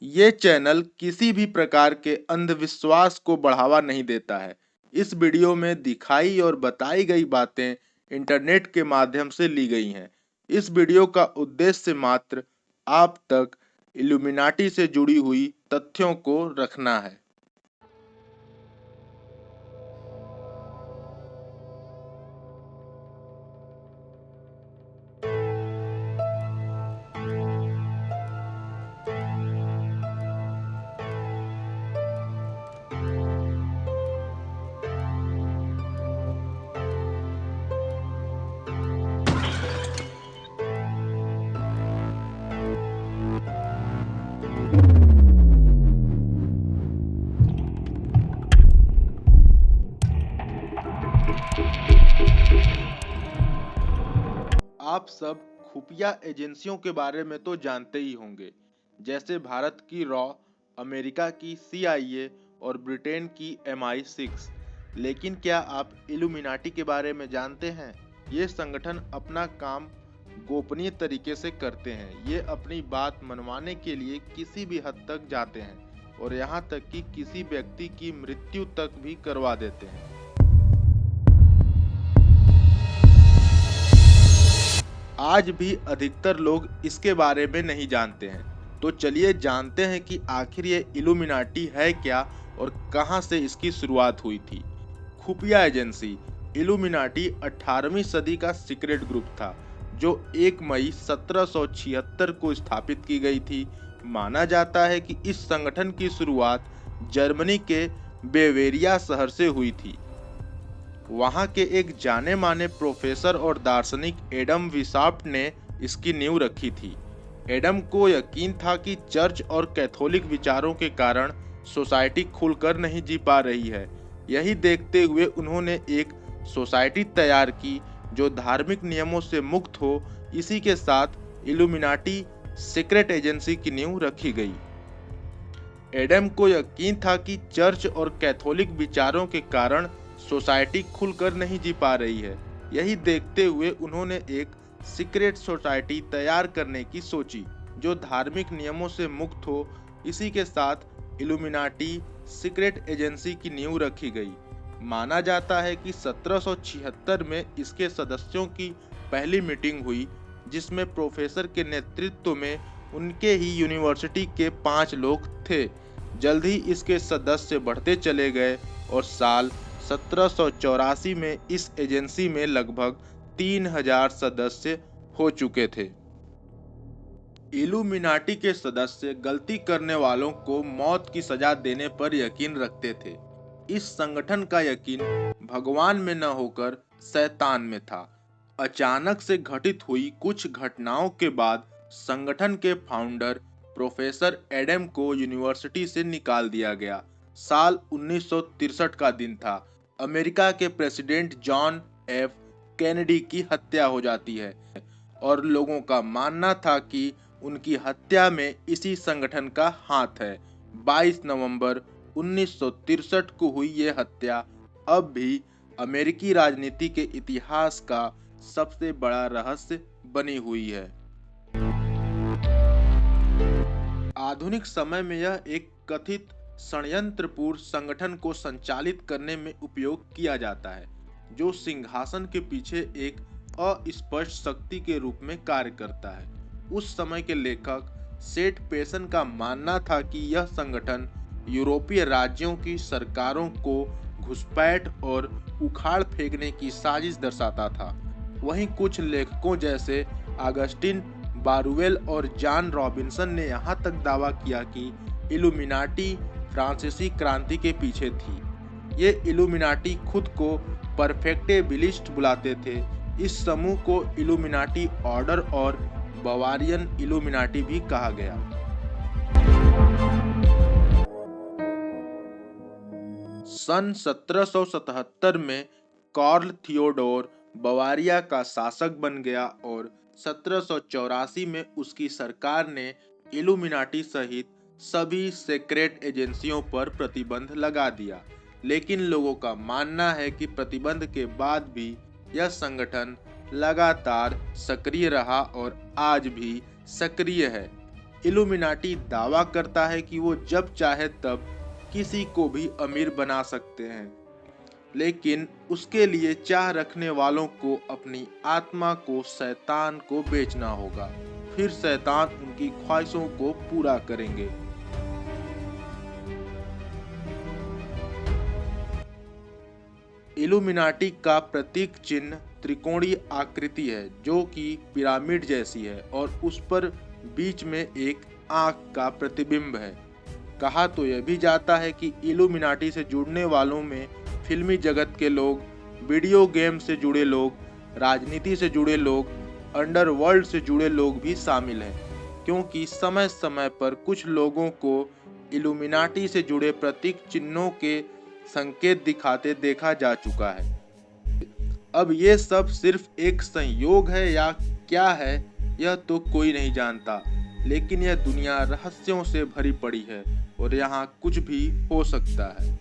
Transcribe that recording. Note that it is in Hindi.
ये चैनल किसी भी प्रकार के अंधविश्वास को बढ़ावा नहीं देता है। इस वीडियो में दिखाई और बताई गई बातें इंटरनेट के माध्यम से ली गई हैं। इस वीडियो का उद्देश्य मात्र आप तक इल्यूमिनाटी से जुड़ी हुई तथ्यों को रखना है। आप सब खुफिया एजेंसियों के बारे में तो जानते ही होंगे, जैसे भारत की रॉ, अमेरिका की CIA और ब्रिटेन की MI6। लेकिन क्या आप इल्यूमिनाटी के बारे में जानते हैं? ये संगठन अपना काम गोपनीय तरीके से करते हैं। ये अपनी बात मनवाने के लिए किसी भी हद तक जाते हैं और यहाँ तक कि किसी व्यक्ति की मृत्यु तक भी करवा देते हैं। आज भी अधिकतर लोग इसके बारे में नहीं जानते हैं। तो चलिए जानते हैं कि आखिर ये इल्यूमिनाटी है क्या और कहां से इसकी शुरुआत हुई थी। खुफिया एजेंसी इल्यूमिनाटी 18वीं सदी का सीक्रेट ग्रुप था जो 1 मई 1776 को स्थापित की गई थी। माना जाता है कि इस संगठन की शुरुआत जर्मनी के बेवेरिया शहर से हुई थी। वहां के एक जाने माने प्रोफेसर और दार्शनिक एडम वीसाफ्ट ने इसकी नींव रखी थी। एडम को यकीन था कि चर्च और कैथोलिक विचारों के कारण सोसाइटी खुलकर नहीं जी पा रही है। यही देखते हुए उन्होंने एक सोसाइटी तैयार की जो धार्मिक नियमों से मुक्त हो। इसी के साथ इल्यूमिनाटी सीक्रेट एजेंसी की नींव रखी गई। एडम को यकीन था कि चर्च और कैथोलिक विचारों के कारण सोसाइटी खुलकर नहीं जी पा रही है। यही देखते हुए उन्होंने एक सीक्रेट सोसाइटी तैयार करने की सोची जो धार्मिक नियमों से मुक्त हो। इसी के साथ इल्यूमिनाटी सीक्रेट एजेंसी की नींव रखी गई। माना जाता है कि 1776 में इसके सदस्यों की पहली मीटिंग हुई जिसमें प्रोफेसर के नेतृत्व में उनके ही यूनिवर्सिटी के 5 लोग थे। जल्द ही इसके सदस्य बढ़ते चले गए और साल 1784 में इस एजेंसी में लगभग 3000 सदस्य हो चुके थे। इल्यूमिनाटी के सदस्य गलती करने वालों को मौत की सजा देने पर यकीन रखते थे। इस संगठन का यकीन भगवान में न होकर शैतान में था। अचानक से घटित हुई कुछ घटनाओं के बाद संगठन के फाउंडर प्रोफेसर एडम को यूनिवर्सिटी से निकाल दिया गया। साल 1963 का दिन था। अमेरिका के प्रेसिडेंट जॉन एफ कैनेडी की हत्या हो जाती है और लोगों का मानना था कि उनकी हत्या में इसी संगठन का हाथ है। 22 नवंबर 1963 को हुई ये हत्या अब भी अमेरिकी राजनीति के इतिहास का सबसे बड़ा रहस्य बनी हुई है। आधुनिक समय में यह एक कथित षड्यंत्रपूर्ण संगठन को संचालित करने में उपयोग किया जाता है जो सिंहासन के पीछे एक अस्पष्ट शक्ति के रूप में कार्य करता है। उस समय के लेखक सेठ पेसन का मानना था कि यह संगठन यूरोपीय राज्यों की सरकारों को घुसपैठ और उखाड़ फेंकने की साजिश दर्शाता था। वहीं कुछ लेखकों जैसे ऑगस्टिन बारुवेल और जॉन रॉबिन्सन ने यहाँ तक दावा किया कि इल्यूमिनाटी फ्रांसीसी क्रांति के पीछे थी। ये इल्यूमिनाटी खुद को परफेक्टेबिलिस्ट बुलाते थे। इस समूह को इल्यूमिनाटी ऑर्डर और बवारियन इल्यूमिनाटी भी कहा गया। सन 1777 में कार्ल थियोडोर बवारिया का शासक बन गया और 1784 में उसकी सरकार ने इल्यूमिनाटी सहित सभी सीक्रेट एजेंसियों पर प्रतिबंध लगा दिया। लेकिन लोगों का मानना है कि प्रतिबंध के बाद भी यह संगठन लगातार सक्रिय रहा और आज भी सक्रिय है। इल्यूमिनाटी दावा करता है कि वो जब चाहे तब किसी को भी अमीर बना सकते हैं, लेकिन उसके लिए चाह रखने वालों को अपनी आत्मा को शैतान को बेचना होगा, फिर शैतान उनकी ख्वाहिशों को पूरा करेंगे। इल्यूमिनाटी का प्रतीक चिन्ह त्रिकोणीय आकृति है जो कि पिरामिड जैसी है और उस पर बीच में एक आंख का प्रतिबिंब है। कहा तो यह भी जाता है कि इल्यूमिनाटी से जुड़ने वालों में फिल्मी जगत के लोग, वीडियो गेम से जुड़े लोग, राजनीति से जुड़े लोग, अंडरवर्ल्ड से जुड़े लोग भी शामिल हैं, क्योंकि समय समय पर कुछ लोगों को इल्यूमिनाटी से जुड़े प्रतीक चिन्हों के संकेत दिखाते देखा जा चुका है। अब ये सब सिर्फ एक संयोग है या क्या है, यह तो कोई नहीं जानता, लेकिन यह दुनिया रहस्यों से भरी पड़ी है और यहाँ कुछ भी हो सकता है।